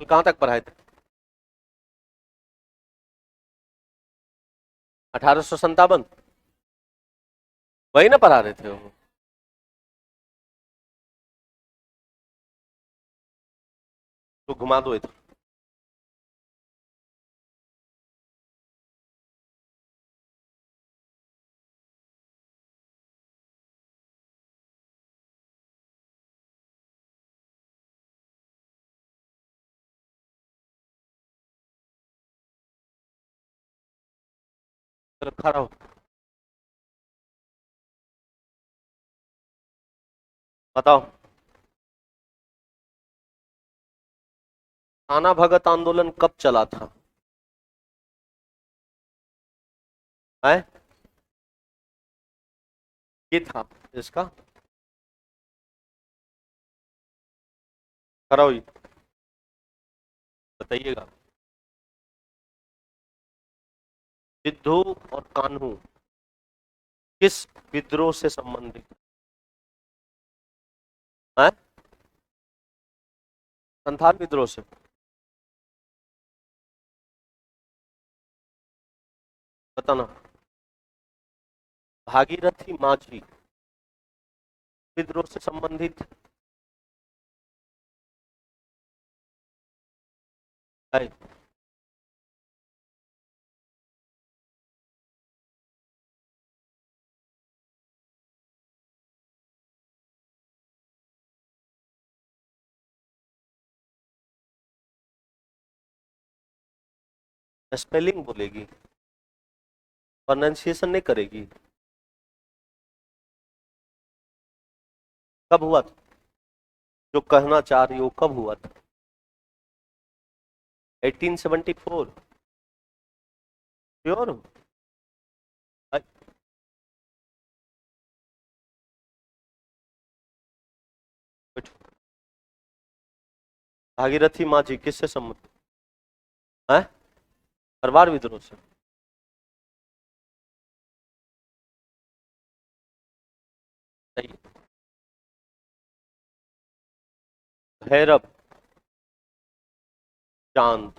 कल कहाँ तक पढ़ाए थे? 1857 वही ना पढ़ा रहे थे वो? तो घुमा दो इधर। इधर खड़ा हो, बताओ। थाना भगत आंदोलन कब चला था? है ये था इसका? खड़ा हुई, बताइएगा। सिद्धू और कान्हू किस विद्रोह से संबंधित है? संथाल विद्रोह से। बताना। भागीरथी माझी विद्रोह से संबंधित है? स्पेलिंग बोलेगी, प्रोनाउंसिएशन नहीं करेगी। कब हुआ था जो कहना चाह रही हो? कब हुआ था? 1874? श्योर हो? भागीरथी माझी किससे संबंधित है? खरवार विद्रोह से। सही। भैरव, चांद,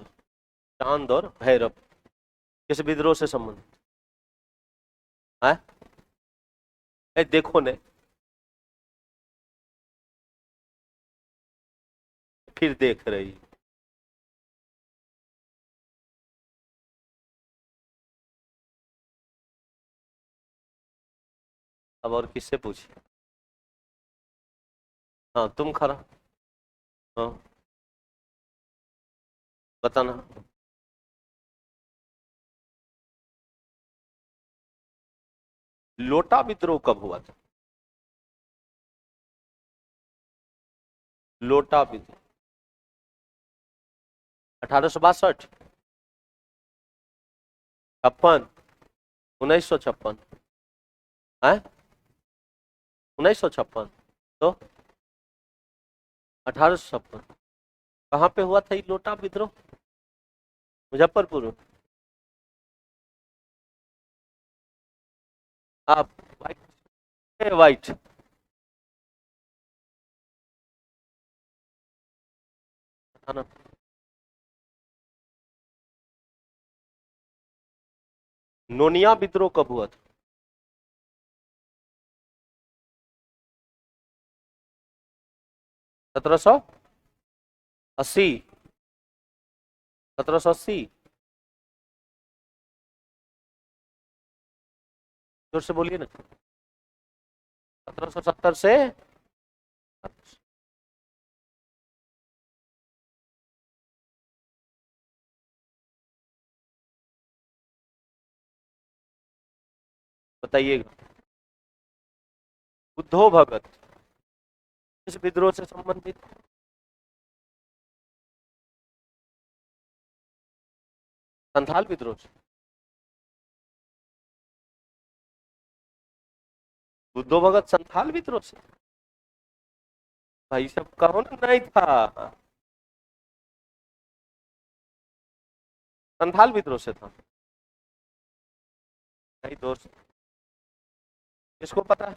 चांद और भैरव किस विद्रोह से संबंधित है? देखो ने, फिर देख रही। अब और किससे पूछे? हाँ तुम खरा। हाँ बताना। लोटा विद्रोह कब हुआ था? लोटा विद्रोह 1862, 56, 1956 है? 1956 तो 1856। कहाँ पे हुआ था ये लोटा विद्रोह? मुजफ्फरपुर। आप वाइट, वाइट। बताना। नोनिया विद्रोह कब हुआ था? 1780, 1780। जोर से बोलिए ना। 1770 से। बताइएगा। बुद्धो भगत किस विद्रोह से संबंधित? संथाल विद्रोह से। बुद्धो भगत संथाल विद्रोह से? भाई सब कहो ना, नहीं था। संथाल विद्रोह से था। भाई दोस्त, किसको पता है?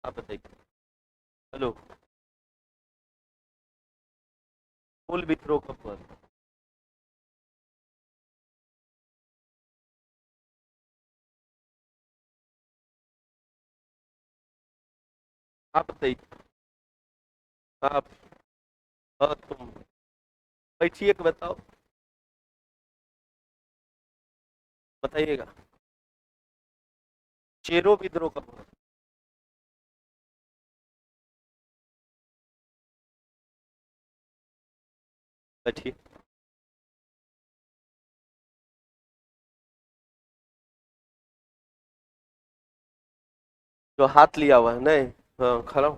आप बताइए। हेलो। कोल विद्रोह कब हुआ था? आप बताइए। आप। हाँ तुम। बैठिए कि बताओ। बताइएगा। चेरो विद्रोह कब हुआ? बैठिए। जो हाथ लिया हुआ है नहीं। हाँ खड़ा हूँ।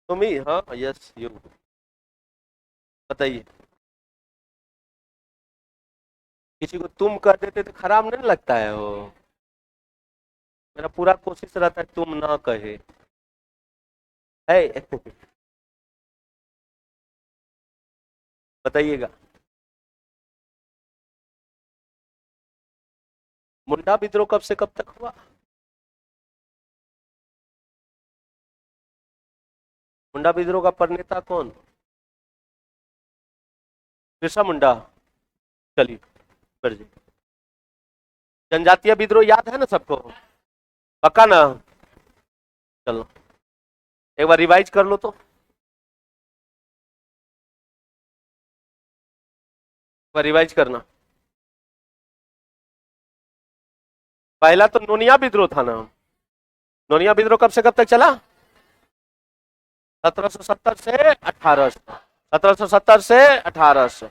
तुम ही हाँ यस यू। बताइए। किसी को तुम कर देते तो खराब नहीं लगता है वो। मेरा पूरा कोशिश रहता है तुम ना कहे। है। बताइएगा। मुंडा विद्रोह कब से कब तक हुआ? मुंडा विद्रोह का प्रणेता कौन? बिरसा मुंडा। चलिए। बढ़ जाइए। जनजातीय विद्रोह याद है ना सबको? पक्का ना? चलो। एक बार रिवाइज कर लो तो। एक बार रिवाइज करना। पहला तो नोनिया विद्रोह था ना। नोनिया विद्रोह कब से कब तक चला? 1770 से 1800। 1770 से 1800।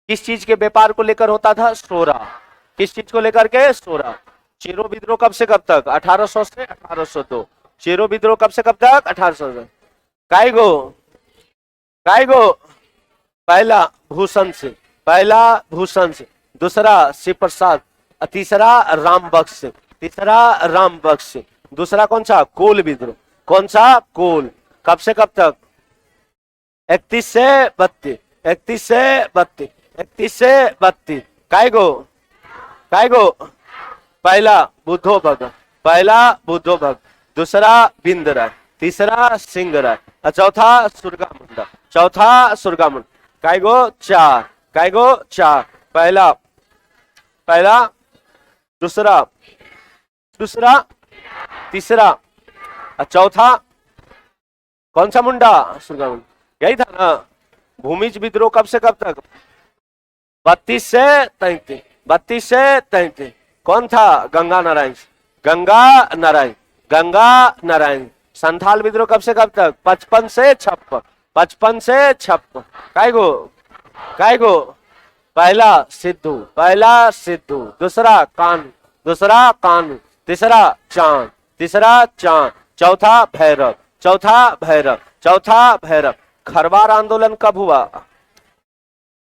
किस चीज के व्यापार को लेकर होता था? सोरा। किस चीज को लेकर के? सोरा। चेरो विद्रोह कब से कब तक? 1800 से 1802। चेरो विद्रोह कब से कब तक? 1800 से। काईगो। काईगो। पहला भूषण सिंह। पहला भूषण सिंह। दूसरा शिव प्रसाद। तीसरा राम बख्श सिंह। तीसरा राम बख्श सिंह। दूसरा कौन सा? कोल विद्रोह। कौन सा? कोल। कब से कब तक? 31 से 32। 31 से 32। 31 से 32। काईगो। काईगो। पहला बुद्धो भगत। पहला बुद्धो भगत। दूसरा बिंद राय। तीसरा सिंह राय। और चौथा सुरगा मुंडा। चौथा सुरगा मुंडा। काईगो? चार। काईगो? चार। पहला। पहला। दूसरा। दूसरा। तीसरा। और चौथा कौन सा मुंडा? सुरगा मुंडा। यही था ना? भूमिज विद्रोह कब से कब तक? 32 से 33। 32 से 33। कौन था? गंगा नारायण। गंगा नारायण। गंगा नारायण। संथाल विद्रोह कब से कब तक? 55 से 56। 55 से 56। काईगो? काईगो? पहला सिद्धू। पहला सिद्धू। दूसरा कानू। दूसरा कानू। तीसरा चांद। तीसरा चांद। चौथा भैरव। चौथा भैरव। चौथा भैरव। खरवार आंदोलन कब हुआ?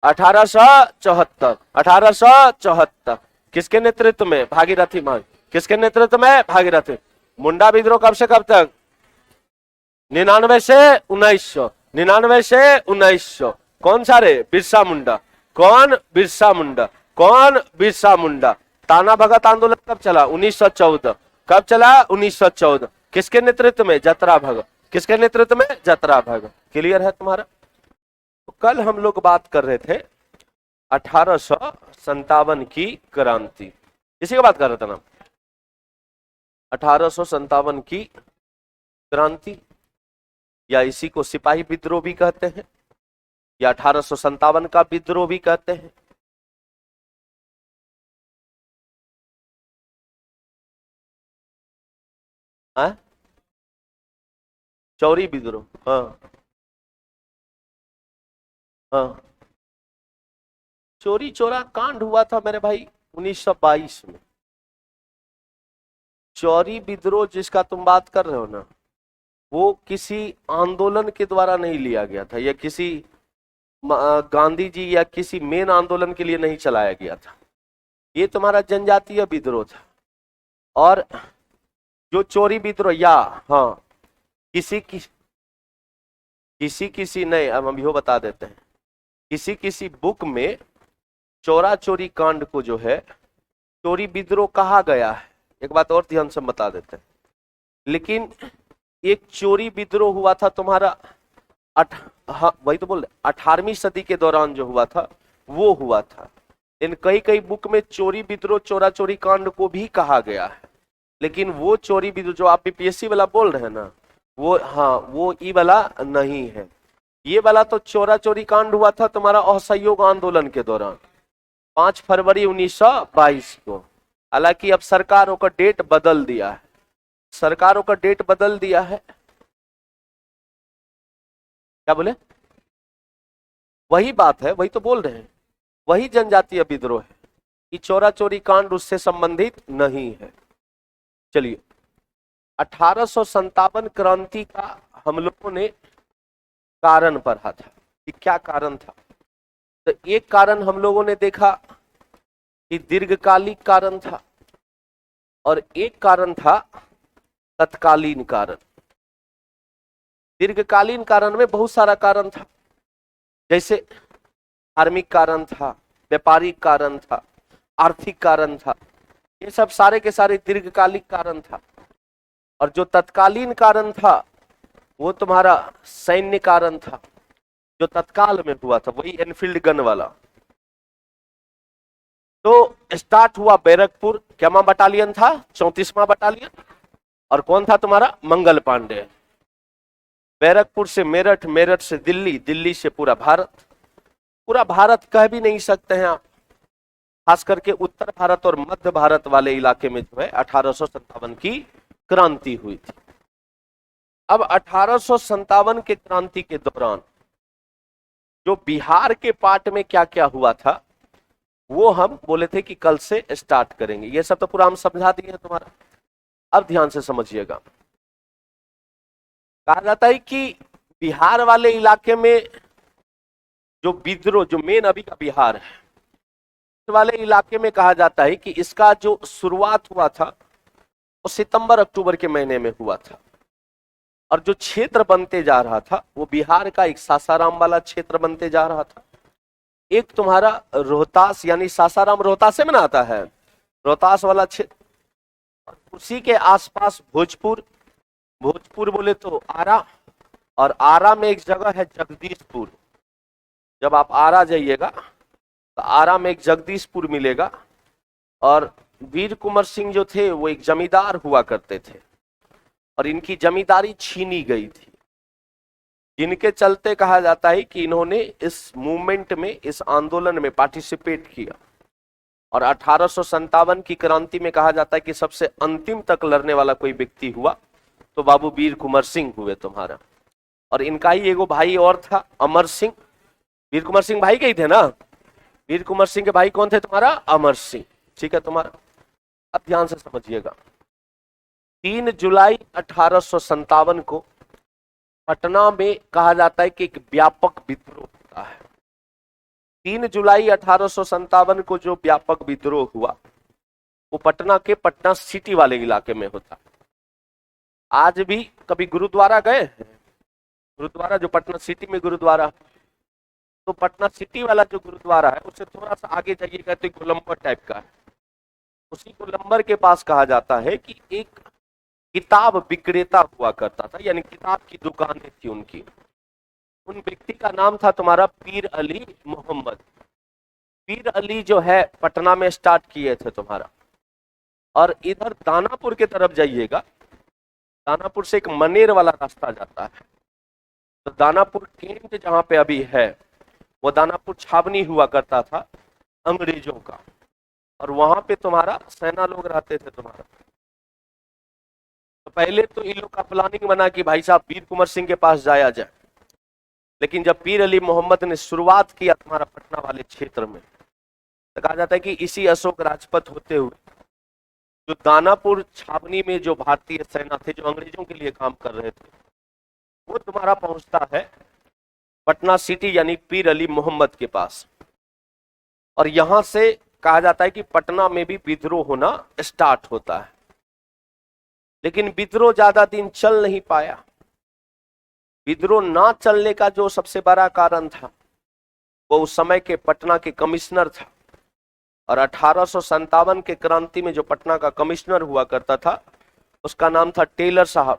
1874। 1874। किसके नेतृत्व में? भागीरथी मान। किसके नेतृत्व में? भागीरथी। मुंडा विद्रोह कब से कब तक? 99 से 1900। 99 से 1900। कौन सा रे? बिरसा मुंडा। कौन? बिरसा मुंडा। कौन? बिरसा मुंडा। ताना भगत आंदोलन कब चला? 1914। कब चला? 1914। किसके नेतृत्व में? जतरा भगत। किसके नेतृत्व में? जतरा भगत। क्लियर है तुम्हारा? तो कल हम लोग बात कर रहे थे 1857 की क्रांति। इसी का बात कर रहे थे ना? 1857 की क्रांति, या इसी को सिपाही विद्रोह भी कहते हैं, या 1857 का विद्रोह भी कहते हैं। हाँ? चौरी विद्रोह। हाँ। हाँ। चोरी चोरा कांड हुआ था मेरे भाई 1922 में। चौरी विद्रोह जिसका तुम बात कर रहे हो ना, वो किसी आंदोलन के द्वारा नहीं लिया गया था, या किसी गांधी जी या किसी मेन आंदोलन के लिए नहीं चलाया गया था। ये तुम्हारा जनजातीय विद्रोह था। और जो चोरी विद्रोह, या हाँ, किसी की किसी किसी नहीं, अब हम यो बता देते हैं, किसी किसी बुक में चोरा चोरी कांड को जो है चोरी विद्रोह कहा गया है। एक बात और ध्यान से बता देते हैं, लेकिन एक चोरी विद्रोह हुआ था तुम्हारा हाँ वही तो बोल रहे 18वीं सदी के दौरान जो हुआ था वो हुआ था। इन कई कई बुक में चोरी विद्रोह चोरा चोरी कांड को भी कहा गया है, लेकिन वो चोरी विद्रोह जो आप बीपीएससी वाला बोल रहे हैं ना, वो हाँ वो ई वाला नहीं है। ये वाला तो चोरा चोरी कांड हुआ था तुम्हारा असहयोग आंदोलन के दौरान 5 फरवरी 1922 को। हालांकि अब सरकारों का डेट बदल दिया है, सरकारों का डेट बदल दिया है। क्या बोले? वही बात है, वही तो बोल रहे हैं, वही जनजातीय विद्रोह है कि चोरा चोरी कांड उससे संबंधित नहीं है। चलिए 1857 क्रांति का हम लोगों ने कारण पढ़ा था कि क्या कारण था। तो एक कारण हम लोगों ने देखा कि दीर्घकालिक कारण था और एक कारण था तत्कालीन कारण। दीर्घकालीन कारण में बहुत सारा कारण था, जैसे धार्मिक कारण था, व्यापारिक कारण था, आर्थिक कारण था, ये सब सारे के सारे दीर्घकालिक कारण था। और जो तत्कालीन कारण था वो तुम्हारा सैन्य कारण था, जो तत्काल में हुआ था, वही एनफील्ड गन वाला। तो स्टार्ट हुआ बैरकपुर, क्या बटालियन था? 34वां बटालियन। और कौन था तुम्हारा? मंगल पांडे। बैरकपुर से मेरठ, मेरठ से दिल्ली, दिल्ली से पूरा भारत। पूरा भारत कह भी नहीं सकते हैं आप, खास करके उत्तर भारत और मध्य भारत वाले इलाके में जो है 1857 की क्रांति हुई थी। अब 1857 के क्रांति के दौरान जो बिहार के पार्ट में क्या क्या हुआ था वो हम बोले थे कि कल से स्टार्ट करेंगे। ये सब तो पूरा हम समझा दिए हैं तुम्हारा। अब ध्यान से समझिएगा। कहा जाता है कि बिहार वाले इलाके में जो विद्रोह, जो मेन अभी का बिहार है, इस वाले इलाके में कहा जाता है कि इसका जो शुरुआत हुआ था वो सितंबर अक्टूबर के महीने में हुआ था। और जो क्षेत्र बनते जा रहा था वो बिहार का एक सासाराम वाला क्षेत्र बनते जा रहा था, एक तुम्हारा रोहतास, यानी सासाराम रोहतास से में आता है, रोहतास वाला क्षेत्र। उसी के आसपास भोजपुर, भोजपुर बोले तो आरा, और आरा में एक जगह है जगदीशपुर। जब आप आरा जाइएगा तो आरा में एक जगदीशपुर मिलेगा। और वीर कुंवर सिंह जो थे वो एक जमींदार हुआ करते थे और इनकी जमींदारी छीनी गई थी, जिनके चलते कहा जाता है कि इन्होंने इस मूवमेंट में, इस आंदोलन में पार्टिसिपेट किया। और 1857 की क्रांति में कहा जाता है कि सबसे अंतिम तक लड़ने वाला कोई व्यक्ति हुआ तो बाबू वीर कुंवर सिंह हुए तुम्हारा। और इनका ही एगो भाई और था, अमर सिंह। वीर कुंवर सिंह भाई के ही थे ना? वीर कुंवर सिंह के भाई कौन थे तुम्हारा? अमर सिंह। ठीक है तुम्हारा। अब ध्यान से समझिएगा। 3 जुलाई 1857 को पटना में कहा जाता है कि एक व्यापक विद्रोह होता है। 3 जुलाई 1857 को जो व्यापक विद्रोह हुआ वो पटना के पटना सिटी वाले इलाके में होता है। आज भी कभी गुरुद्वारा गए हैं? गुरुद्वारा जो पटना सिटी में गुरुद्वारा, तो पटना सिटी वाला जो गुरुद्वारा है उससे थोड़ा सा आगे जाइएगा तो गोलंबर टाइप का है। उसी गोलंबर के पास कहा जाता है कि एक किताब विक्रेता हुआ करता था, यानी किताब की दुकानें थी उनकी। उन व्यक्ति का नाम था तुम्हारा पीर अली मोहम्मद। पीर अली जो है पटना में स्टार्ट किए थे तुम्हारा। और इधर दानापुर की तरफ जाइएगा, दानापुर से एक मनेर वाला रास्ता जाता है। तो दानापुर कैंट जहां पे अभी है वो दानापुर छावनी हुआ करता था अंग्रेजों का, और वहां पे तुम्हारा सेना लोग रहते थे तुम्हारा। तो पहले तो इन लोग का प्लानिंग बना कि भाई साहब वीर कुंवर सिंह के पास जाया जाए, लेकिन जब पीर अली मोहम्मद ने शुरुआत किया तुम्हारा पटना वाले क्षेत्र में, तो कहा जाता है कि इसी अशोक राजपथ होते हुए जो दानापुर छावनी में जो भारतीय सेना थे, जो अंग्रेजों के लिए काम कर रहे थे, वो तुम्हारा पहुंचता है पटना सिटी यानी पीर अली मोहम्मद के पास। और यहां से कहा जाता है कि पटना में भी विद्रोह होना स्टार्ट होता है। लेकिन विद्रोह ज्यादा दिन चल नहीं पाया। विद्रोह ना चलने का जो सबसे बड़ा कारण था वो उस समय के पटना के कमिश्नर था। और 1857 के क्रांति में जो पटना का कमिश्नर हुआ करता था उसका नाम था टेलर साहब।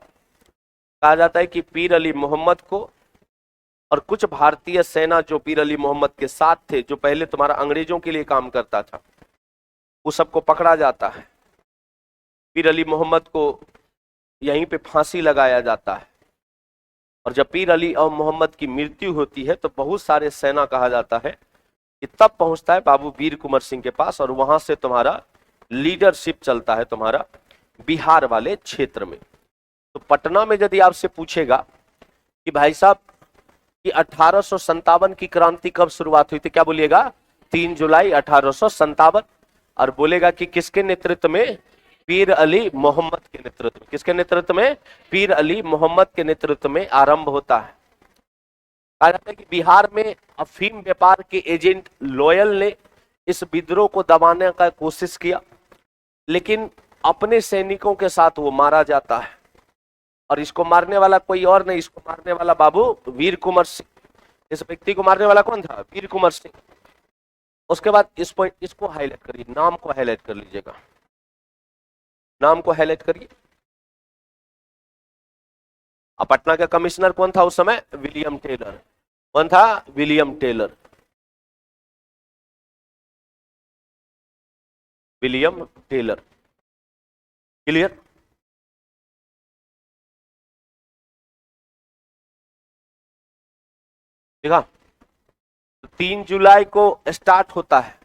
कहा जाता है कि पीर अली मोहम्मद को और कुछ भारतीय सेना जो पीर अली मोहम्मद के साथ थे, जो पहले तुम्हारा अंग्रेजों के लिए काम करता था, वो सबको पकड़ा जाता है। पीर अली मोहम्मद को यहीं पे फांसी लगाया जाता है। और जब पीर अली और मोहम्मद की मृत्यु होती है तो बहुत सारे सेना कहा जाता है कि तब पहुंचता है बाबू वीर कुंवर सिंह के पास, और वहां से तुम्हारा लीडरशिप चलता है तुम्हारा बिहार वाले क्षेत्र में। तो पटना में यदि आपसे पूछेगा कि भाई साहब कि 1857 की क्रांति कब शुरुआत हुई थी, क्या बोलिएगा? 3 जुलाई 1857। और बोलेगा कि किसके नेतृत्व में? पीर अली मोहम्मद के नेतृत्व में। किसके नेतृत्व में? पीर अली मोहम्मद के नेतृत्व में आरंभ होता है। कहा जाता है कि बिहार में अफीम व्यापार के एजेंट लोयल ने इस विद्रोह को दबाने का कोशिश किया, लेकिन अपने सैनिकों के साथ वो मारा जाता है। और इसको मारने वाला कोई और नहीं, इसको मारने वाला बाबू वीर कुंवर सिंह। इस व्यक्ति को मारने वाला कौन था? वीर कुंवर सिंह। उसके बाद इसको हाईलाइट करिए, नाम को हाईलाइट कर लीजिएगा, नाम को हाईलाइट करिए। अब पटना का कमिश्नर कौन था उस समय? William Taylor. कौन था? William Taylor. William Taylor. Clear? देखा, 3 जुलाई को स्टार्ट होता है।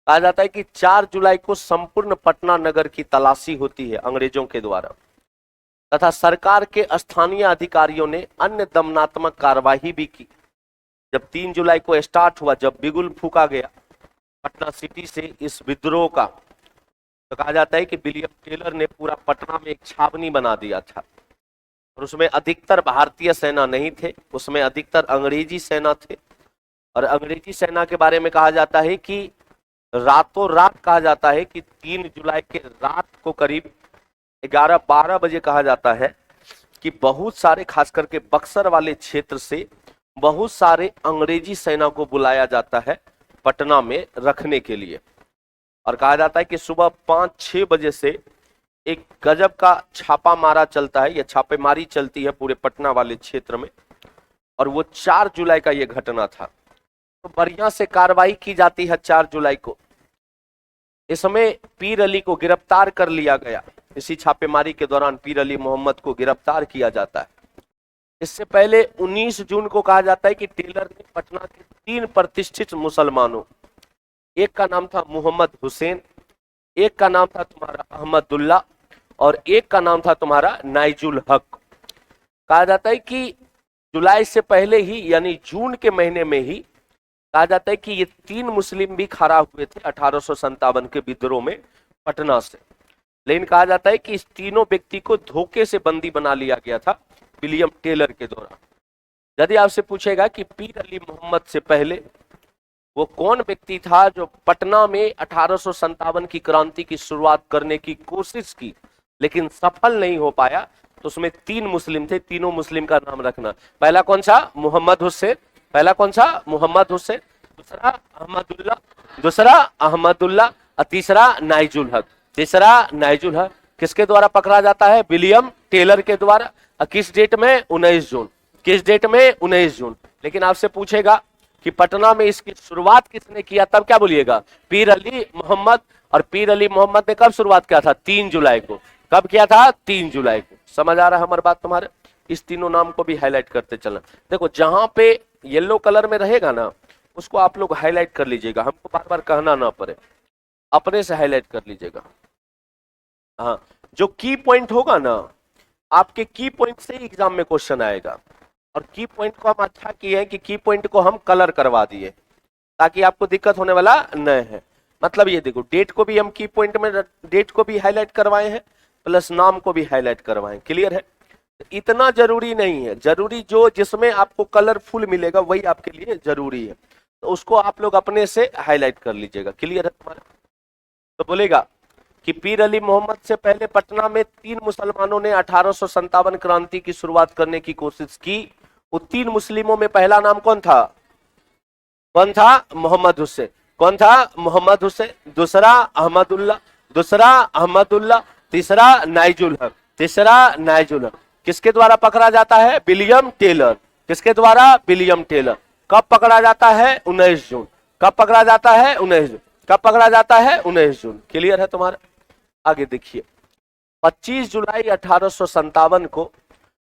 कहा जाता है कि 4 जुलाई को संपूर्ण पटना नगर की तलाशी होती है अंग्रेजों के द्वारा, तथा सरकार के स्थानीय अधिकारियों ने अन्य दमनात्मक कार्यवाही भी की। जब 3 जुलाई को स्टार्ट हुआ, जब बिगुल फूका गया पटना सिटी से इस विद्रोह का, तो कहा जाता है कि विलियम टेलर ने पूरा पटना में एक छावनी बना दिया था। और उसमें अधिकतर भारतीय सेना नहीं थे, उसमें अधिकतर अंग्रेजी सेना थे। और अंग्रेजी सेना के बारे में कहा जाता है कि रातों रात, कहा जाता है कि 3 जुलाई के रात को करीब 11-12 बजे कहा जाता है कि बहुत सारे, खास करके बक्सर वाले क्षेत्र से बहुत सारे अंग्रेजी सेना को बुलाया जाता है पटना में रखने के लिए। और कहा जाता है कि सुबह 5-6 बजे से एक गजब का छापा मारा चलता है, यह छापेमारी चलती है पूरे पटना वाले क्षेत्र में। और वो 4 जुलाई का ये घटना था। तो बढ़िया से कार्रवाई की जाती है 4 जुलाई को। इस समय पीर अली को गिरफ्तार कर लिया गया। इसी छापेमारी के दौरान पीर अली मोहम्मद को गिरफ्तार किया जाता है। इससे पहले 19 जून को कहा जाता है कि टेलर ने पटना के 3 प्रतिष्ठित मुसलमानों, एक का नाम था मोहम्मद हुसैन, एक का नाम था तुम्हारा अहमदुल्ला, और एक का नाम था तुम्हारा नाइजुल हक। कहा जाता है कि जुलाई से पहले ही, यानी जून के महीने में ही, कहा जाता है कि ये 3 मुस्लिम भी खड़ा हुए थे 1857 के विद्रोह में पटना से। लेकिन कहा जाता है कि इस तीनों व्यक्ति को धोखे से बंदी बना लिया गया था विलियम टेलर के द्वारा। यदि आपसे पूछेगा कि पीर अली मोहम्मद से पहले वो कौन व्यक्ति था जो पटना में 1857 की क्रांति की शुरुआत करने की कोशिश की लेकिन सफल नहीं हो पाया, तो उसमें 3 मुस्लिम थे। तीनों मुस्लिम का नाम रखना। पहला कौन सा? मोहम्मद हुसैन। पहला कौन सा? मोहम्मद हुसैन। दूसरा अहमदुल्ला, दूसरा अहमदुल्ला, और तीसरा नाइजुल हक। तीसरा नाइजुल हक किसके द्वारा पकड़ा जाता है? विलियम टेलर के द्वारा। किस डेट में? 19 जून। किस डेट में? 19 जून। लेकिन आपसे पूछेगा कि पटना में इसकी शुरुआत किसने किया, तब क्या बोलिएगा? पीर अली मोहम्मद। और पीर अली मोहम्मद ने कब शुरुआत किया था? 3 जुलाई को। कब किया था? 3 जुलाई को। समझ आ रहा है हमारी बात तुम्हारे? इस तीनों नाम को भी हाईलाइट करते चलना। देखो, जहां पे येलो कलर में रहेगा ना, उसको आप लोग हाईलाइट कर लीजिएगा, हमको बार बार कहना ना पड़े, अपने से हाईलाइट कर लीजिएगा। हाँ, जो की पॉइंट होगा ना, आपके की पॉइंट से ही एग्जाम में क्वेश्चन आएगा। और की पॉइंट को हम अच्छा किए हैं कि की पॉइंट को हम कलर करवा दिए ताकि आपको दिक्कत होने वाला नहीं है। मतलब ये देखो, डेट को भी हम की पॉइंट में, डेट को भी हाईलाइट करवाए हैं प्लस नाम को भी हाईलाइट करवाए। क्लियर है? इतना जरूरी नहीं है, जरूरी जो जिसमें आपको कलरफुल मिलेगा वही आपके लिए जरूरी है, तो उसको आप लोग अपने से हाईलाइट कर लीजिएगा। क्लियर है तुम्हारा? तो बोलेगा कि पीर अली मोहम्मद से पहले पटना में 3 मुसलमानों ने 1857 क्रांति की शुरुआत करने की कोशिश की। वो 3 मुस्लिमों में पहला नाम कौन था? कौन था? मोहम्मद हुसैन। कौन था? मोहम्मद हुसैन। दूसरा अहमदुल्ला, दूसरा अहमदुल्ला, तीसरा नाइजुल हक। तीसरा नाइजुल, किसके द्वारा पकड़ा जाता है? William Taylor. किसके द्वारा? William Taylor. कब पकड़ा जाता है? 19 जून। कब पकड़ा जाता है? 19 जून। कब पकड़ा जाता है? 19 जून। क्लियर है तुम्हारा? आगे देखिए, 25 जुलाई 1857 को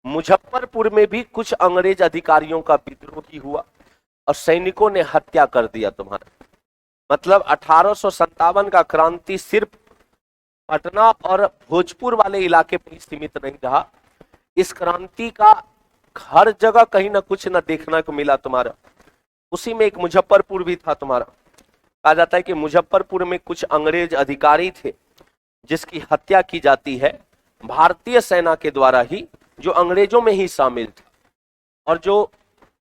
मुजफ्फरपुर में भी कुछ अंग्रेज अधिकारियों का विद्रोह हुआ और सैनिकों ने हत्या कर दिया तुम्हारा। मतलब 1857 का क्रांति सिर्फ पटना और भोजपुर वाले इलाके पर ही सीमित नहीं रहा। इस क्रांति का हर जगह कहीं ना कुछ ना देखने को मिला तुम्हारा। उसी में एक मुजफ्फरपुर भी था तुम्हारा। कहा जाता है कि मुजफ्फरपुर में कुछ अंग्रेज अधिकारी थे जिसकी हत्या की जाती है भारतीय सेना के द्वारा ही, जो अंग्रेजों में ही शामिल थे। और जो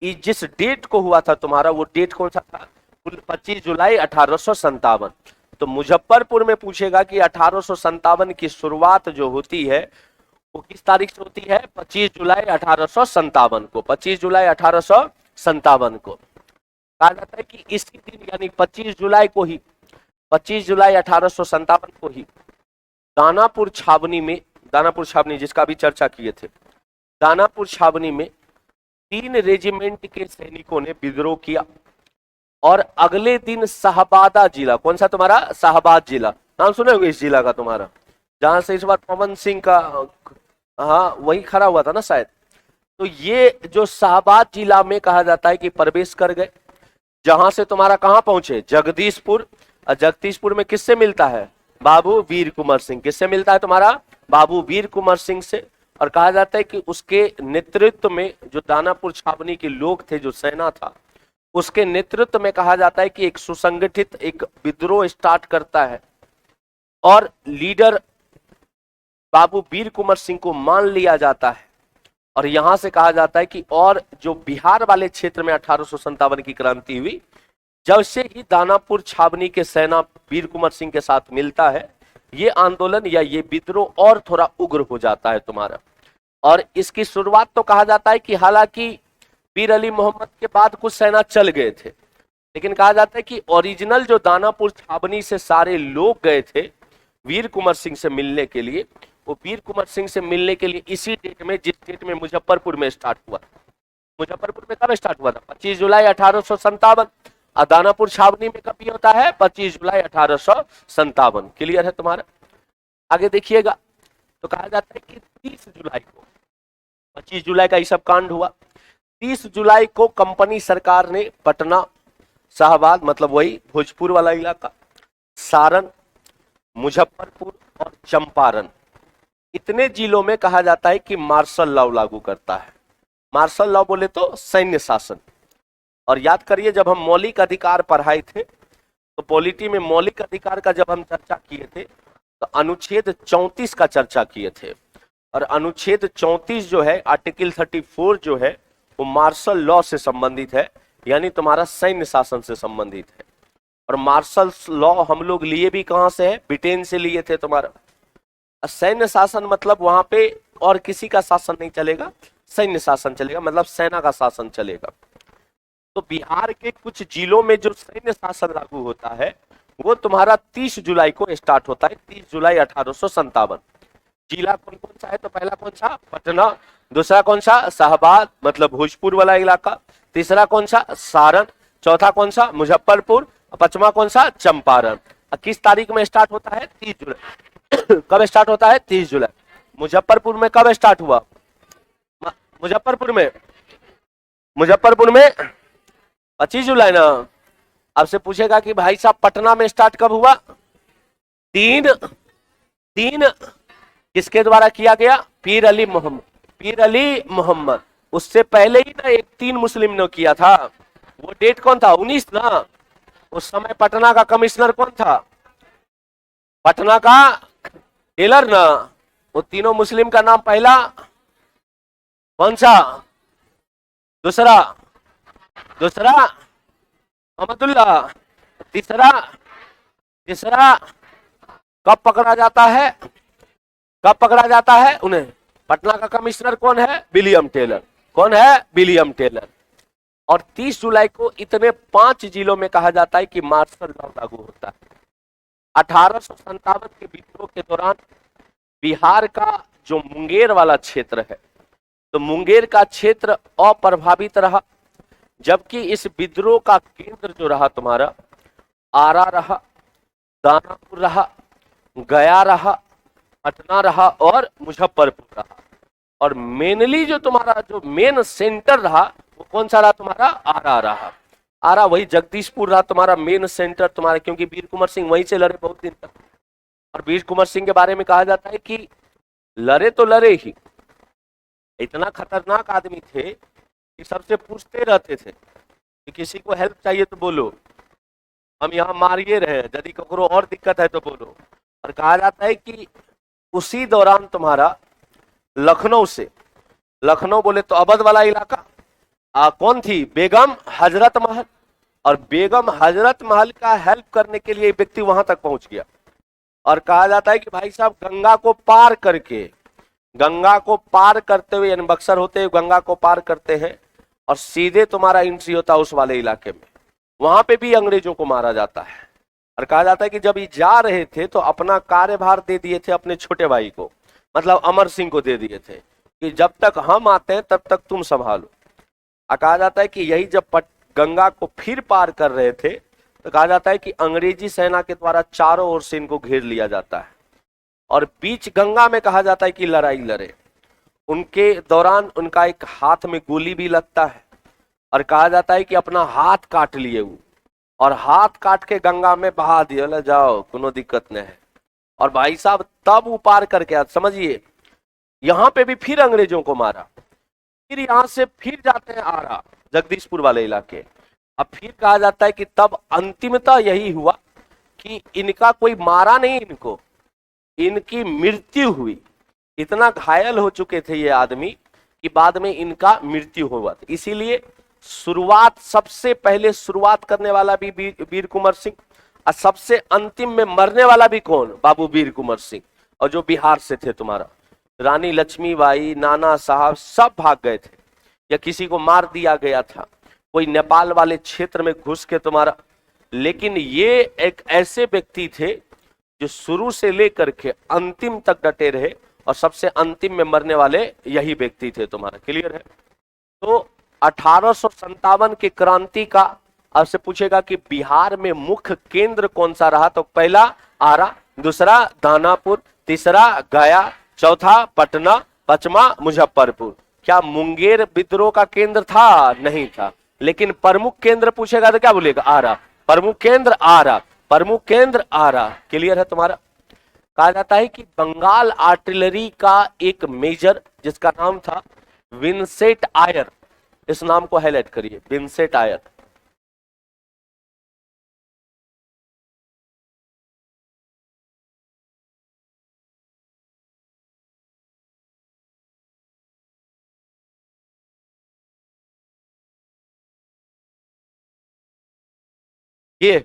जिस डेट को हुआ था तुम्हारा, वो डेट कौन सा था? 25 जुलाई 1857। तो मुजफ्फरपुर में पूछेगा कि 1857 की शुरुआत जो होती है वो किस तारीख से होती है? 25 जुलाई 1857 को। 25 जुलाई 1857 को कहा जाता है कि इसी दिन यानी 25 जुलाई को ही, 25 जुलाई 1857 को ही दानापुर छावनी में, दानापुर छावनी जिसका भी चर्चा किए थे, दानापुर छावनी में 3 रेजिमेंट के सैनिकों ने विद्रोह किया और अगले दिन शाहबादा जिला, कौन सा तुम्हारा? शाहबाद जिला, नाम सुने होंगे इस जिला का तुम्हारा, जहां से इस बार पवन सिंह का, हाँ वही खड़ा हुआ था ना शायद। तो ये जो शाहबाद जिला में कहा जाता है कि प्रवेश कर गए, जहां से तुम्हारा कहां पहुंचे? जगदीशपुर। और जगदीशपुर में किससे मिलता है? बाबू वीर कुंवर सिंह। किससे मिलता है तुम्हारा? बाबू वीर कुंवर सिंह से। और कहा जाता है कि उसके नेतृत्व में जो दानापुर छावनी के लोग थे, जो सेना था, उसके नेतृत्व में कहा जाता है कि एक सुसंगठित एक विद्रोह स्टार्ट करता है और लीडर बाबू वीर कुंवर सिंह को मान लिया जाता है। और यहां से कहा जाता है कि और जो बिहार वाले क्षेत्र में 1857 की क्रांति हुई, जब से ही दानापुर छावनी के सेना वीर कुंवर सिंह के साथ मिलता है, ये आंदोलन या ये विद्रोह और थोड़ा उग्र हो जाता है तुम्हारा। और इसकी शुरुआत तो कहा जाता है कि हालांकि पीर अली मोहम्मद के बाद कुछ सेना चल गए थे, लेकिन कहा जाता है कि ओरिजिनल जो दानापुर छावनी से सारे लोग गए थे वीर कुंवर सिंह से मिलने के लिए, वो वीर कुंवर सिंह से मिलने के लिए इसी डेट में, जिस डेट में मुजफ्फरपुर में स्टार्ट हुआ। मुजफ्फरपुर में कब स्टार्ट हुआ था? 25 जुलाई 1857। और दानापुर छावनी में कब होता है? 25 जुलाई 1857। क्लियर है तुम्हारा? आगे देखिएगा, तो कहा जाता है कि 30 जुलाई को, 25 जुलाई का ये सब कांड हुआ, 30 जुलाई को कंपनी सरकार ने पटना, शाहबाद मतलब वही भोजपुर वाला इलाका, सारण, मुजफ्फरपुर और चंपारण, इतने जिलों में कहा जाता है कि मार्शल लॉ लागू करता है। मार्शल लॉ बोले तो सैन्य शासन। और याद करिए, जब हम मौलिक अधिकार पढ़ाए थे तो पॉलिटी में मौलिक अधिकार का जब हम चर्चा किए थे तो अनुच्छेद 34 का चर्चा किए थे। और अनुच्छेद 34 जो है, आर्टिकल 34 जो है, वो मार्शल लॉ से संबंधित है, यानी तुम्हारा सैन्य शासन से संबंधित है। और मार्शल लॉ हम लोग लिए भी कहां से है? ब्रिटेन से लिए थे तुम्हारा। सैन्य शासन मतलब वहां पे और किसी का शासन नहीं चलेगा, सैन्य शासन चलेगा, मतलब सेना का शासन चलेगा। तो बिहार के कुछ जिलों में जो सैन्य शासन लागू होता है वो तुम्हारा 30 जुलाई को स्टार्ट होता है। 30 जुलाई 1857। जिला कौन कौन सा है? तो पहला कौन सा? पटना। दूसरा कौन सा? शाहबाद मतलब भोजपुर वाला इलाका। तीसरा कौन सा? सारण। चौथा कौन सा? मुजफ्फरपुर। पांचवा कौन सा? चंपारण। किस तारीख में स्टार्ट होता है? 30 जुलाई। कब स्टार्ट होता है? 30 जुलाई। मुजफ्फरपुर में कब स्टार्ट हुआ? मुजफ्फरपुर में 25 जुलाई ना। आपसे पूछेगा कि भाई साहब पटना में स्टार्ट कब हुआ? तीन किसके द्वारा किया गया? पीर अली मोहम्मद। उससे पहले ही ना एक 3 मुस्लिम ने किया था। वो डेट कौन था? 19 ना। उस समय पटना का कमिश्नर कौन था? पटना का टेलर ना। वो तीनों मुस्लिम का नाम पहला कौन सा? दूसरा अहमदुल्ला। तीसरा कब पकड़ा जाता है उन्हें? पटना का कमिश्नर कौन है? William Taylor. कौन है? William Taylor. और 30 जुलाई को इतने 5 जिलों में कहा जाता है कि मार्शल लॉ लागू होता है। 1857 के विद्रोह के दौरान बिहार का जो मुंगेर वाला क्षेत्र है, तो मुंगेर का क्षेत्र अप्रभावित रहा, जबकि इस विद्रोह का केंद्र जो रहा तुम्हारा आरा रहा, दानापुर रहा, गया रहा, पटना रहा और मुजफ्फरपुर रहा। और मेनली जो तुम्हारा जो मेन सेंटर रहा वो कौन सा रहा तुम्हारा? आरा रहा। आरा वही जगदीशपुर रहा तुम्हारा मेन सेंटर तुम्हारा, क्योंकि वीर कुंवर सिंह वहीं से लड़े बहुत दिन तक। और वीर कुंवर सिंह के बारे में कहा जाता है कि लड़े तो लड़े ही, इतना खतरनाक आदमी थे कि सबसे पूछते रहते थे कि किसी को हेल्प चाहिए तो बोलो, हम यहाँ मारिए रहे, यदि ककरो और दिक्कत है तो बोलो। और कहा जाता है कि उसी दौरान तुम्हारा लखनऊ से, लखनऊ बोले तो अवध वाला इलाका, कौन थी? बेगम हजरत महल। और बेगम हजरत महल का हेल्प करने के लिए व्यक्ति वहां तक पहुंच गया। और कहा जाता है कि भाई साहब गंगा को पार करके, गंगा को पार करते हुए, यानी बक्सर होते हुए गंगा को पार करते हैं और सीधे तुम्हारा एंट्री होता है उस वाले इलाके में। वहां पे भी अंग्रेजों को मारा जाता है। और कहा जाता है कि जब ये जा रहे थे तो अपना कार्यभार दे दिए थे अपने छोटे भाई को, मतलब अमर सिंह को दे दिए थे कि जब तक हम आते हैं तब तक तुम संभालो। कहा जाता है कि यही जब गंगा को फिर पार कर रहे थे तो कहा जाता है कि अंग्रेजी सेना के द्वारा चारों ओर से इनको घेर लिया जाता है और बीच गंगा में कहा जाता है कि लड़ाई लड़े। उनके दौरान उनका एक हाथ में गोली भी लगता है और कहा जाता है कि अपना हाथ काट लिए वो, और हाथ काट के गंगा में बहा दिया, ले जाओ कोनो दिक्कत नहीं है। और भाई साहब तब वो पार करके आज समझिए यहां पे भी फिर अंग्रेजों को मारा, फिर यहां से फिर जाते हैं आरा जगदीशपुर वाले इलाके। अब फिर कहा जाता है कि तब अंतिमतः यही हुआ कि इनका कोई मारा नहीं, इनको इनकी मृत्यु हुई। इतना घायल हो चुके थे ये आदमी कि बाद में इनका मृत्यु हुआ। इसीलिए शुरुआत, सबसे पहले शुरुआत करने वाला भी वीर कुंवर सिंह और सबसे अंतिम में मरने वाला भी कौन? बाबू वीर कुंवर सिंह। और जो बिहार से थे तुम्हारा रानी लक्ष्मीबाई, नाना साहब सब भाग गए थे या किसी को मार दिया गया था, कोई नेपाल वाले क्षेत्र में घुस के तुम्हारा। लेकिन ये एक ऐसे व्यक्ति थे जो शुरू से लेकर के अंतिम तक डटे रहे और सबसे अंतिम में मरने वाले यही व्यक्ति थे तुम्हारा। क्लियर है? तो 1857 की क्रांति का आपसे पूछेगा कि बिहार में मुख्य केंद्र कौन सा रहा, तो पहला आरा, दूसरा दानापुर, तीसरा गया, चौथा पटना, पांचवा मुजफ्फरपुर। क्या मुंगेर विद्रोह का केंद्र था? नहीं था। लेकिन प्रमुख केंद्र पूछेगा तो क्या बोलेगा? आरा। प्रमुख केंद्र आरा, प्रमुख केंद्र आरा। क्लियर है तुम्हारा? कहा जाता है कि बंगाल आर्टिलरी का एक मेजर जिसका नाम था विंसेंट आयर, इस नाम को हाईलाइट करिए, विंसेंट आयर। ये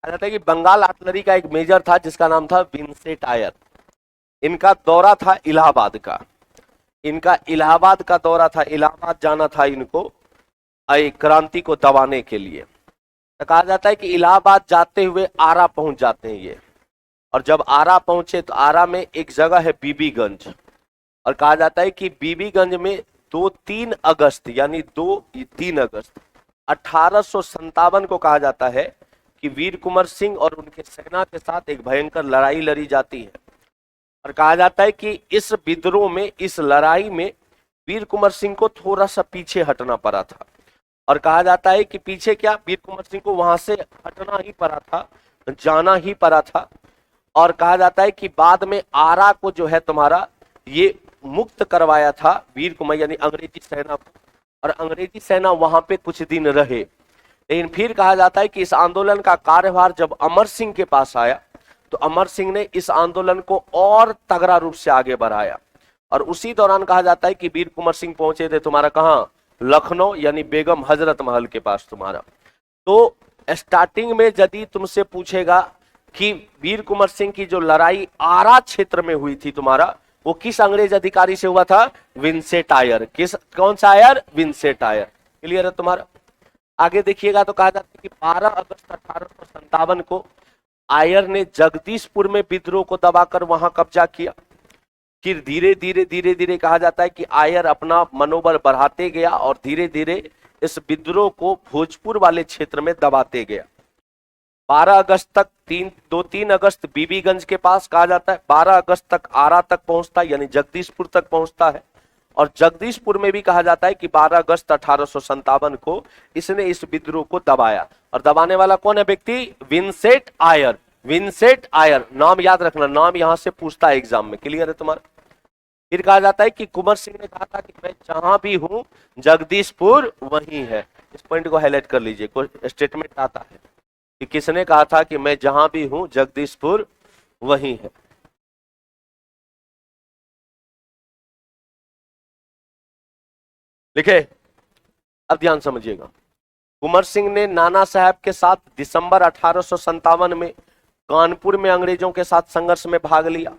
कहा जाता है कि बंगाल आर्टिलरी का एक मेजर था जिसका नाम था विंसेंट आयर। इनका दौरा था इलाहाबाद का, इनका इलाहाबाद का दौरा था, इलाहाबाद जाना था इनको क्रांति को दबाने के लिए। तो कहा जाता है कि इलाहाबाद जाते हुए आरा पहुंच जाते हैं ये। और जब आरा पहुंचे तो आरा में एक जगह है बीबीगंज, और कहा जाता है कि बीबीगंज में 2-3 अगस्त यानी 2-3 अगस्त 1857 को कहा जाता है कि वीर कुंवर सिंह और उनके सेना के साथ एक भयंकर लड़ाई लड़ी जाती है। और कहा जाता है कि इस विद्रोह में, इस लड़ाई में वीर कुंवर सिंह को थोड़ा सा पीछे हटना पड़ा था। और कहा जाता है कि पीछे क्या, वीर कुंवर सिंह को वहां से हटना ही पड़ा था, जाना ही पड़ा था। और कहा जाता है कि बाद में आरा को जो है तुम्हारा ये मुक्त करवाया था वीर कुंवर यानी अंग्रेजी सेना को, और अंग्रेजी सेना वहां पे कुछ दिन रहे। लेकिन फिर कहा जाता है कि इस आंदोलन का कार्यभार जब अमर सिंह के पास आया तो अमर सिंह ने इस आंदोलन को और तगड़ा रूप से आगे बढ़ाया। और उसी दौरान कहा जाता है कि वीर कुंवर सिंह पहुंचे थे तुम्हारा कहां? लखनऊ यानी बेगम हजरत महल के पास तुम्हारा। तो स्टार्टिंग में यदि तुमसे पूछेगा कि वीर कुंवर सिंह की जो लड़ाई आरा क्षेत्र में हुई थी तुम्हारा, वो किस अंग्रेज अधिकारी से हुआ था? Vincent Eyre. किस, कौन सा आयर? विंसेंट आयर। क्लियर है तुम्हारा? आगे देखिएगा तो कहा जाता है कि 12 अगस्त 1857 को आयर ने जगदीशपुर में विद्रोह को दबाकर वहां कब्जा किया। फिर धीरे धीरे धीरे धीरे कहा जाता है कि आयर अपना मनोबल बढ़ाते गया और धीरे धीरे इस विद्रोह को भोजपुर वाले क्षेत्र में दबाते गया। 12 अगस्त तक 3 अगस्त बीबीगंज के पास कहा जाता है, 12 अगस्त तक आरा तक पहुंचता है यानी जगदीशपुर तक पहुंचता है, और जगदीशपुर में भी कहा जाता है कि 12 अगस्त 1857 को इसने इस विद्रोह को दबाया। और दबाने वाला कौन है व्यक्ति? विंसेंट आयर। विंसेंट आयर नाम याद रखना, नाम यहां से पूछता है एग्जाम में, क्लियर है तुम्हारा। फिर कहा जाता है कि कुंवर सिंह ने कहा था कि मैं जहां भी हूं जगदीशपुर वहीं है। इस पॉइंट को हाईलाइट कर लीजिए, कोई स्टेटमेंट आता है कि किसने कहा था कि मैं जहां भी हूं जगदीशपुर वहीं है। लिखे, अब ध्यान समझिएगा। कुंवर सिंह ने नाना साहब के साथ दिसंबर 1857 में कानपुर में अंग्रेजों के साथ संघर्ष में भाग लिया।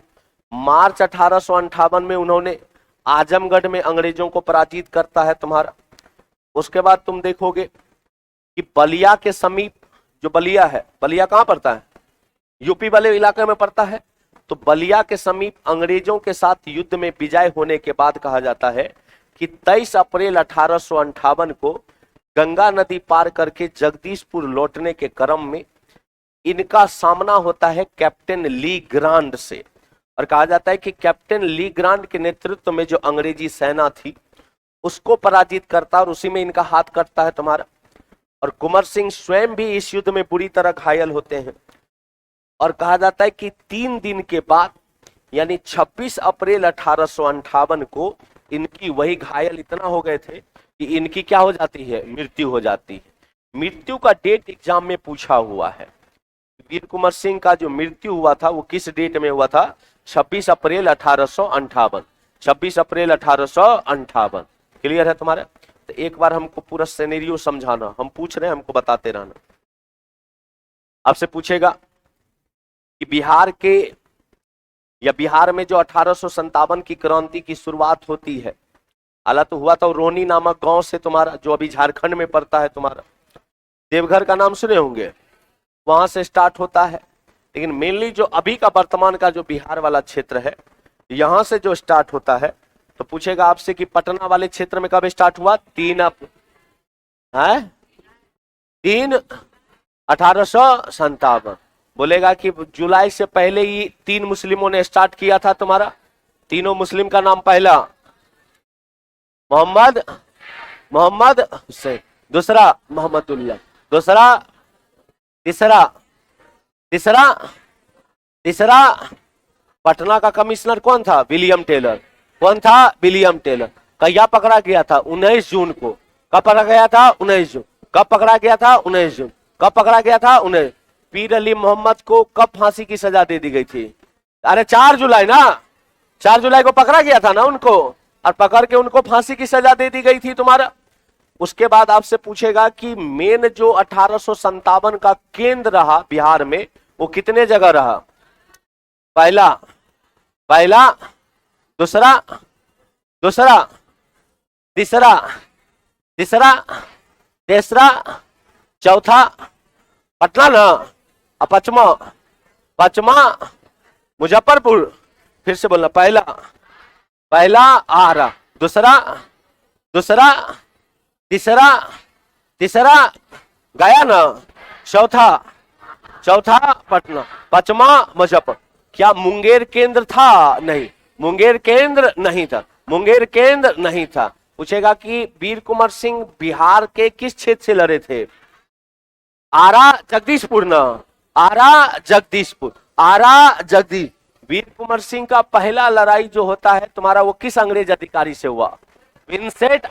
मार्च 1858 में उन्होंने आजमगढ़ में अंग्रेजों को पराजित करता है तुम्हारा। उसके बाद तुम देखोगे कि बलिया के समीप, जो बलिया है, बलिया कहां पड़ता है? यूपी वाले इलाके में पड़ता है। तो बलिया के समीप अंग्रेजों के साथ युद्ध में विजय होने के बाद कहा जाता है कि 23 अप्रैल 1858 को गंगा नदी पार करके जगदीशपुर लौटने के क्रम में इनका सामना होता है कैप्टन ली ग्रांड से। और कहा जाता है कि कैप्टन ली ग्रांड के नेतृत्व में जो अंग्रेजी सेना थी उसको पराजित करता और उसी में इनका हाथ कटता है तुम्हारा। और कुंवर सिंह स्वयं भी इस युद्ध में बुरी तरह घायल होते हैं। और कहा जाता है कि 3 दिन के बाद यानी 26 अप्रैल 1858 को इनकी वही घायल इतना हो गए थे कि इनकी क्या हो जाती है? मृत्यु हो जाती है। मृत्यु का डेट एग्जाम में पूछा हुआ है। वीर कुंवर सिंह का जो मृत्यु हुआ था वो किस डेट में हुआ था? 26 अप्रैल 1858। 26 अप्रैल 1858। क्लियर है तुम्हारा? तो एक बार हमको पूरा सिनेरियो समझाना, हम पूछ रहे हैं, हमको बताते रहना। आपसे पूछेगा कि बिहार के या बिहार में जो 1857 की क्रांति की शुरुआत होती है, हालांकि तो हुआ था रोहनी नामक गांव से तुम्हारा, जो अभी झारखंड में पड़ता है तुम्हारा। देवघर का नाम सुने होंगे, वहां से स्टार्ट होता है। लेकिन मेनली जो अभी का वर्तमान का जो बिहार वाला क्षेत्र है, यहां से जो स्टार्ट होता है, तो पूछेगा आपसे कि पटना वाले क्षेत्र में कब स्टार्ट हुआ? 3 1857। बोलेगा कि जुलाई से पहले ही 3 मुस्लिमों ने स्टार्ट किया था तुम्हारा। तीनों मुस्लिम का नाम पहला मोहम्मद हुसैन, दूसरा मोहम्मदुल्लाह, तीसरा पटना का कमिश्नर कौन था? William Taylor. कौन था? William Taylor. कहिया पकड़ा गया था? 19 जून को। कब पकड़ा गया था? 19 जून। कब पकड़ा गया था? 19 जून। कब पकड़ा गया था? 19। पीर अली मोहम्मद को कब फांसी की सजा दे दी गई थी? अरे 4 जुलाई ना, 4 जुलाई को पकड़ा गया था ना उनको, और पकड़ के उनको फांसी की सजा दे दी गई थी तुम्हारा। उसके बाद आपसे पूछेगा कि मेन जो 1857 का केंद्र रहा बिहार में, वो कितने जगह रहा? पहला, दूसरा, तीसरा, चौथा पटना ना, और पचमा मुजफ्फरपुर। फिर से बोलना, पहला आरा, दूसरा, तीसरा गया ना, चौथा पटना, पचमा मुजफ्फर। क्या मुंगेर केंद्र था? नहीं, मुंगेर केंद्र नहीं था। पूछेगा कि वीर कुंवर सिंह बिहार के किस क्षेत्र से लड़े थे? आरा जगदीशपुर ना, आरा जगदीश। वीर कुंवर सिंह का पहला लड़ाई जो होता है तुम्हारा, वो किस अंग्रेज अधिकारी से हुआ? Vincent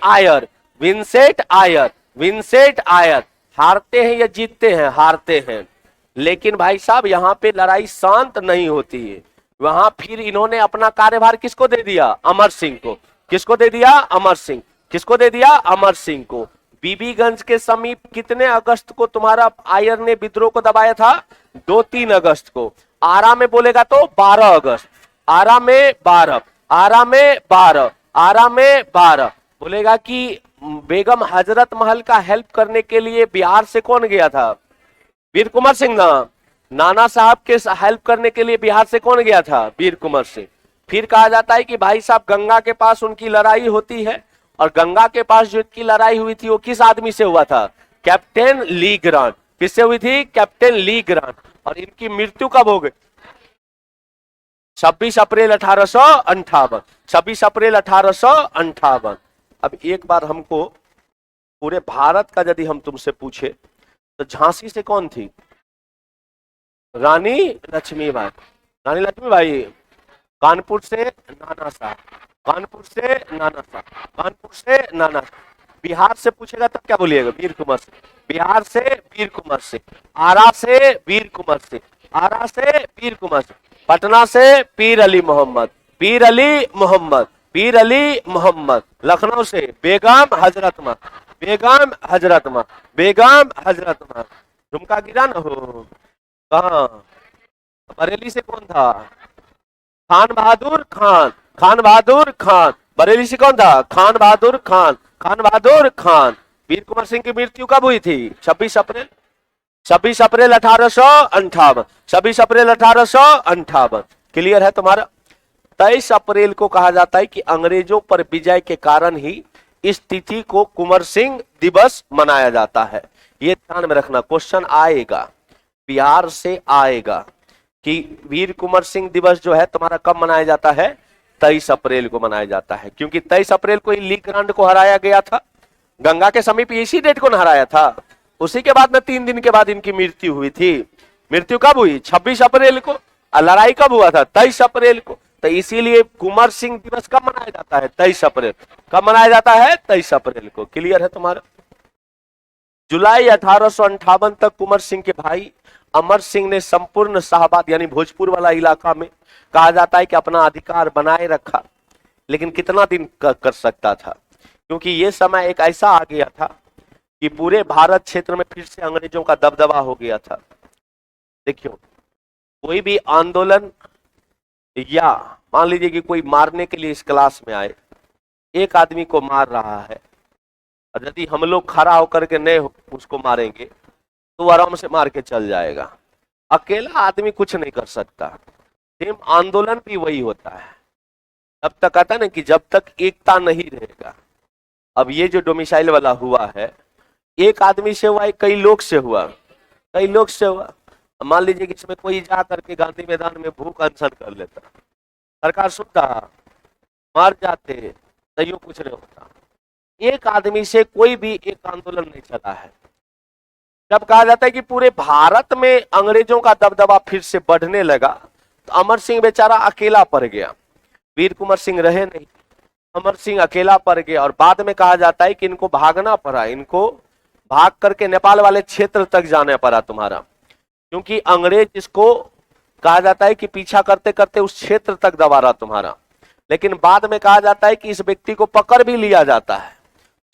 Eyre. हारते हैं या जीतते हैं? हारते हैं। लेकिन भाई साहब यहाँ पे लड़ाई शांत नहीं होती है। वहां फिर इन्होंने अपना कार्यभार किसको दे दिया? अमर सिंह को। किसको दे दिया? अमर सिंह को। बीबीगंज के समीप कितने अगस्त को तुम्हारा आयर ने विद्रोह को दबाया था? 2-3 अगस्त को। आरा में बोलेगा तो 12 अगस्त। आरा में 12। बोलेगा कि बेगम हजरत महल का हेल्प करने के लिए बिहार से कौन गया था? वीर कुंवर सिंह ना। नाना साहब के हेल्प करने के लिए बिहार से कौन गया था? वीर कुंवर सिंह। फिर कहा जाता है कि भाई साहब गंगा के पास उनकी लड़ाई होती है, और गंगा के पास जो इनकी लड़ाई हुई थी वो किस आदमी से हुआ था? कैप्टन ली ग्रांट। किससे हुई थी? कैप्टन ली ग्रांट। और इनकी मृत्यु कब हो गई? 26 अप्रैल 1858। 26 अप्रैल 1858। अब एक बार हमको पूरे भारत का यदि हम तुमसे पूछे तो झांसी से कौन थी? रानी लक्ष्मीबाई। रानी लक्ष्मीबाई। कानपुर से नाना साहब। कानपुर से नाना साहब। कानपुर से नाना साहब। बिहार से पूछेगा तब क्या बोलिएगा? वीर कुंवर से। बिहार से वीर कुंवर से। आरा से वीर कुंवर से। आरा से वीर कुंवर से। पटना से पीर अली मोहम्मद। पीर अली मोहम्मद। पीर अली मोहम्मद। लखनऊ से बेगम हजरतमा। बेगम हजरतमा। बेगम हजरतमा। झुमका गिरा न हो कहा? बरेली से कौन था? खान बहादुर खान। खान बहादुर खान। बरेली से कौन था? खान बहादुर खान। खान बहादुर खान। वीर कुंवर सिंह की मृत्यु कब हुई थी? 26 अप्रैल। 26 अप्रैल 1858। 26 अप्रैल 1858। क्लियर है तुम्हारा? 23 अप्रैल को कहा जाता है कि अंग्रेजों पर विजय के कारण ही इस तिथि को कुंवर सिंह दिवस मनाया जाता है। ये ध्यान में रखना, क्वेश्चन आएगा, बिहार से आएगा कि वीर कुंवर सिंह दिवस जो है तुम्हारा कब मनाया जाता है? 23 अप्रैल को मनाया जाता है, क्योंकि 23 अप्रैल को ली ग्रांट को हराया गया था। गंगा के समीप इसी डेट को न हराया था। उसी के बाद में 3 दिन के बाद इनकी मृत्यु हुई थी। मृत्यु कब हुई? 26 अप्रैल को। और लड़ाई कब हुआ था? 23 अप्रैल को। तो इसीलिए कुंवर सिंह दिवस कब मनाया जाता है? 23 अप्रैल। कब मनाया जाता है? 23 अप्रैल को। क्लियर है तुम्हारा? जुलाई 1858 तक कुंवर सिंह के भाई अमर सिंह ने संपूर्ण शाहबाद यानी भोजपुर वाला इलाका में कहा जाता है कि अपना अधिकार बनाए रखा। लेकिन कितना दिन कर सकता था? क्योंकि यह समय एक ऐसा आ गया था कि पूरे भारत क्षेत्र में फिर से अंग्रेजों का दबदबा हो गया था। देखियो, कोई भी आंदोलन या मान लीजिए कि कोई मारने के लिए इस क्लास में आए, एक आदमी को मार रहा है, और यदि हम लोग खड़ा होकर के नहीं उसको मारेंगे तो वो आराम से मार के चल जाएगा। अकेला आदमी कुछ नहीं कर सकता। सेम आंदोलन भी वही होता है। तब तक कहता है ना कि जब तक एकता नहीं रहेगा। अब ये जो डोमिसाइल वाला हुआ है, एक आदमी से हुआ, कई लोग से हुआ, कई लोग से हुआ। मान लीजिए कि इसमें कोई जा करके गांधी मैदान में भूख अनशन कर लेता, सरकार सुनता, मार जाते, तैयो कुछ नहीं होता। एक आदमी से कोई भी एक आंदोलन नहीं चला है। जब कहा जाता है कि पूरे भारत में अंग्रेजों का दबदबा फिर से बढ़ने लगा, तो अमर सिंह बेचारा अकेला पड़ गया। वीर कुंवर सिंह रहे नहीं, अमर सिंह अकेला पड़ गया। और बाद में कहा जाता है कि इनको भागना पड़ा, इनको भाग करके नेपाल वाले क्षेत्र तक जाना पड़ा तुम्हारा, क्योंकि अंग्रेज इसको कहा जाता है कि पीछा करते करते उस क्षेत्र तक दबा रहा तुम्हारा। लेकिन बाद में कहा जाता है कि इस व्यक्ति को पकड़ भी लिया जाता है,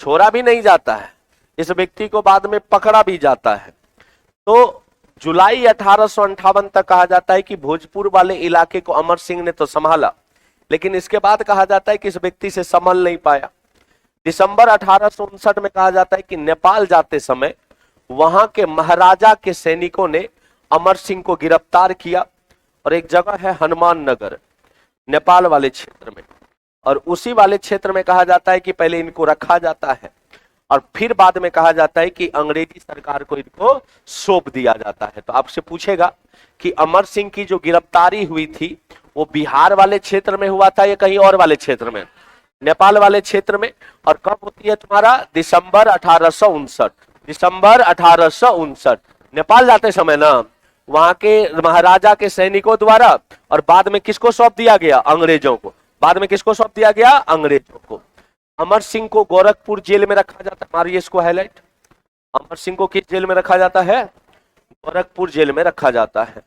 छोड़ा भी नहीं जाता है, इस व्यक्ति को बाद में पकड़ा भी जाता है। तो जुलाई 1858 तक कहा जाता है कि भोजपुर वाले इलाके को अमर सिंह ने तो संभाला, लेकिन इसके बाद कहा जाता है कि इस व्यक्ति से संभल नहीं पाया। दिसंबर 1859 में कहा जाता है कि नेपाल जाते समय वहां के महाराजा के सैनिकों ने अमर सिंह को गिरफ्तार किया, और एक जगह है हनुमान नगर नेपाल वाले क्षेत्र में, और उसी वाले क्षेत्र में कहा जाता है कि पहले इनको रखा जाता है, और फिर बाद में कहा जाता है कि अंग्रेजी सरकार को इनको सौंप दिया जाता है। तो आपसे पूछेगा कि अमर सिंह की जो गिरफ्तारी हुई थी वो बिहार वाले क्षेत्र में हुआ था या कहीं और वाले क्षेत्र में? नेपाल वाले क्षेत्र में। और कब होती है तुम्हारा? दिसंबर 1859। दिसंबर 1859। नेपाल जाते समय ना वहां के महाराजा के सैनिकों द्वारा, और बाद में किसको सौंप दिया गया? अंग्रेजों को। बाद में किसको सौंप दिया गया? अंग्रेजों को। अमर सिंह को गोरखपुर जेल में रखा जाता है। मारिए इसको हाईलाइट। अमर सिंह को किस जेल में रखा जाता है? गोरखपुर जेल में रखा जाता है।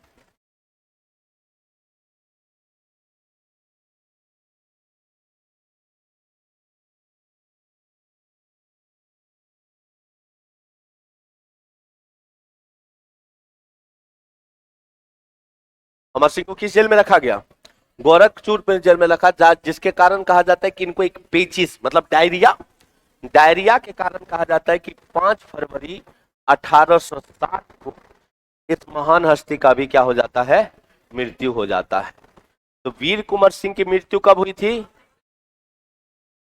अमर सिंह को किस जेल में रखा गया? गोरखपुर जेल में रखा, जिसके कारण कहा जाता है कि इनको एक पेचिस मतलब डायरिया, डायरिया के कारण कहा जाता है कि 5 फरवरी 1860 को इस महान हस्ती का भी क्या हो जाता है? मृत्यु हो जाता है। तो वीर कुंवर सिंह की मृत्यु कब हुई थी?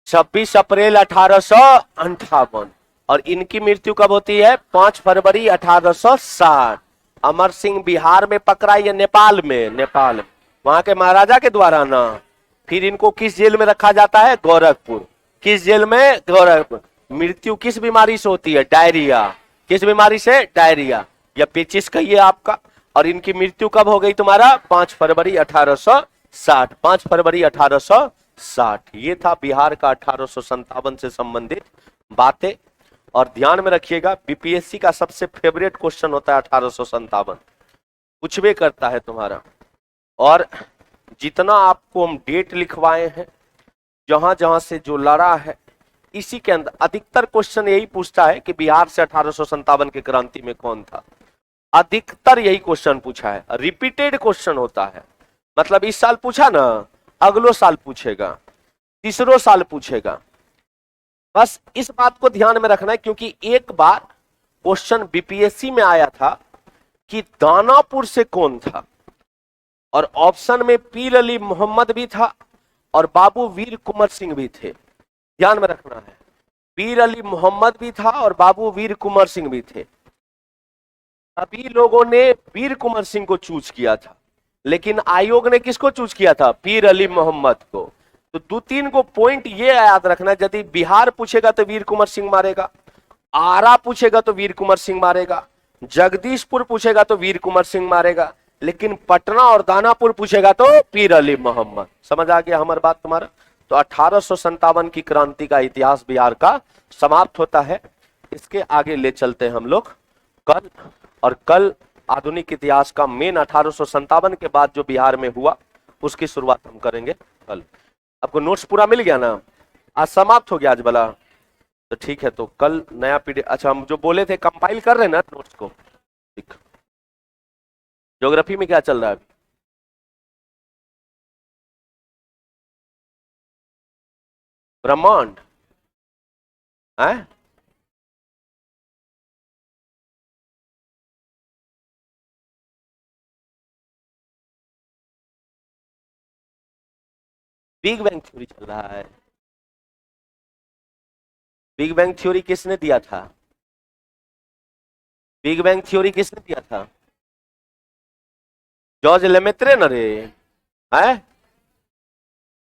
26 अप्रैल 1858। और इनकी मृत्यु कब होती है? 5 फरवरी 1860। अमर सिंह बिहार में पकड़ा या नेपाल में? नेपाल में, वहां के महाराजा के द्वारा ना। फिर इनको किस जेल में रखा जाता है? गोरखपुर। किस जेल में? गोरखपुर। मृत्यु किस बीमारी से होती है? डायरिया। किस बीमारी से? डायरिया या पेचिस कहिए आपका। और इनकी मृत्यु कब हो गई तुम्हारा? 5 फरवरी 1860। 5 फरवरी 1860। ये था बिहार का 1857 से संबंधित बातें। और ध्यान में रखिएगा, बीपीएससी का सबसे फेवरेट क्वेश्चन होता है 1857, पूछबे करता है तुम्हारा। और जितना आपको हम डेट लिखवाए हैं, जहां जहां से जो लड़ा है, इसी के अंदर अधिकतर क्वेश्चन यही पूछता है कि बिहार से 1857 की क्रांति में कौन था। अधिकतर यही क्वेश्चन पूछा है, रिपीटेड क्वेश्चन होता है। मतलब इस साल पूछा ना, अगलो साल पूछेगा, तीसरो साल पूछेगा। बस इस बात को ध्यान में रखना है, क्योंकि एक बार क्वेश्चन बीपीएससी में आया था कि दानापुर से कौन था, और ऑप्शन में पीर अली मोहम्मद भी था और बाबू वीर कुंवर सिंह भी थे। ध्यान में रखना है, पीर अली मोहम्मद भी था और बाबू वीर कुंवर सिंह भी थे। सभी लोगों ने वीर कुंवर सिंह को चूज किया था, लेकिन आयोग ने किसको चूज किया था? पीर अली मोहम्मद को। तो 2-3 को पॉइंट ये याद रखना, यदि बिहार पूछेगा तो वीर कुंवर सिंह मारेगा, आरा पूछेगा तो वीर कुंवर सिंह मारेगा, जगदीशपुर पूछेगा तो वीर कुंवर सिंह मारेगा, लेकिन पटना और दानापुर पूछेगा तो पीर अली मोहम्मद। समझ आ गया हमारी बात तुम्हारा? तो 1857 की क्रांति का इतिहास बिहार का समाप्त होता है। इसके आगे ले चलते हैं हम लोग कल, और कल आधुनिक इतिहास का मेन 1857 के बाद जो बिहार में हुआ उसकी शुरुआत हम करेंगे कल। आपको नोट्स पूरा मिल गया ना? आज समाप्त हो गया आज वाला, तो ठीक है। तो कल नया पीडीएफ, अच्छा हम जो बोले थे कंपाइल कर रहे हैं ना नोट्स को। ठीक, ज्योग्राफी में क्या चल रहा है अभी? ब्रह्मांड है? बिग बैंग थ्योरी चल रहा है। बिग बैंग थ्योरी किसने दिया था? बिग बैंग थ्योरी किसने दिया था? जॉर्ज लेमेत्रे न रे, है?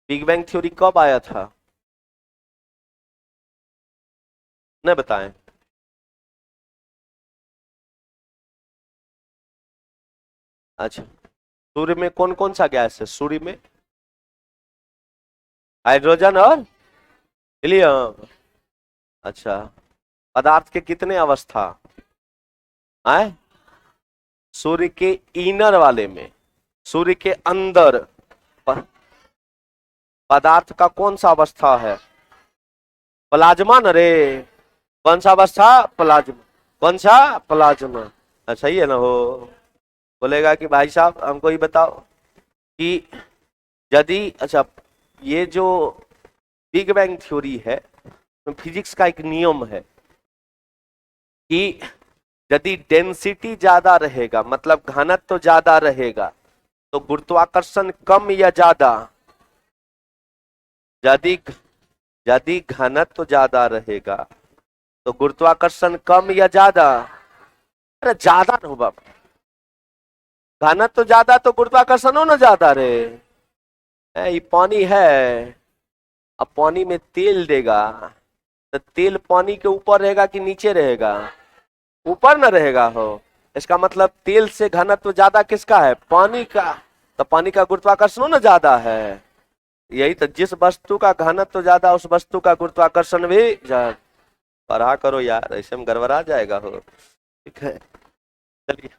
बिग बैंग थ्योरी कब आया था? नहीं बताएं? अच्छा, सूर्य में कौन कौन सा गैस है? सूर्य में हाइड्रोजन और हीलियम। अच्छा, पदार्थ के कितने अवस्था है? सूर्य के इनर वाले में, सूर्य के अंदर पदार्थ का कौन सा अवस्था है? प्लाज्मा न रे। कौन सा अवस्था? प्लाज्मा। कौन सा? प्लाज्मा। अच्छा, ही है ना? हो बोलेगा कि भाई साहब हमको ये बताओ कि यदि, अच्छा ये जो बिग बैंग थ्योरी है, तो फिजिक्स का एक नियम है कि यदि डेंसिटी ज्यादा रहेगा, मतलब घनत्व तो ज्यादा रहेगा, तो गुरुत्वाकर्षण कम या ज्यादा? यदि यदि घनत्व तो ज्यादा रहेगा तो गुरुत्वाकर्षण कम या ज्यादा? अरे ज्यादा न हो बाप, घनत्व तो ज्यादा तो गुरुत्वाकर्षण हो ना ज्यादा रे। ये पानी है, अब पानी में तेल देगा तो तेल पानी के ऊपर रहेगा कि नीचे रहेगा? ऊपर न रहेगा हो। इसका मतलब तेल से घनत्व ज्यादा किसका है? पानी का। तो पानी का गुरुत्वाकर्षण ना ज्यादा है। यही तो, जिस वस्तु का घनत्व ज्यादा उस वस्तु का गुरुत्वाकर्षण भी ज्यादा। पढ़ा करो यार, ऐसे में गड़बड़ा जाएगा हो। ठीक है, चलिए।